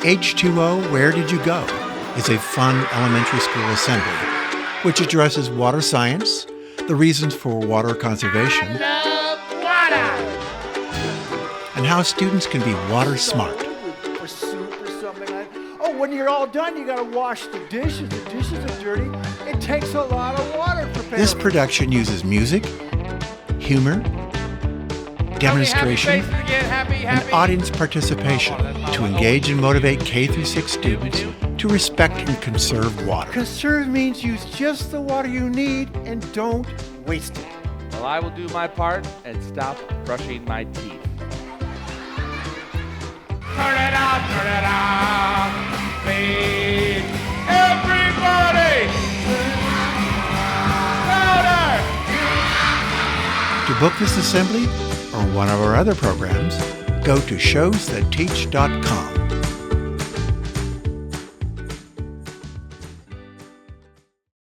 H2O, Where Did You Go? Is a fun elementary school assembly which addresses water science, the reasons for water conservation, and how students can be water smart. Or soup or something like that. Oh, when you're all done, you got to wash the dishes. The dishes are dirty. It takes a lot of water for This production uses music, humor, demonstration, and audience participation to engage and motivate K through 6 students to respect and conserve water. Conserve means use just the water you need and don't waste it. Well, I will do my part and stop brushing my teeth. Turn it on, please. Everybody! Louder! To book this assembly or one of our other programs, go to showsthatteach.com.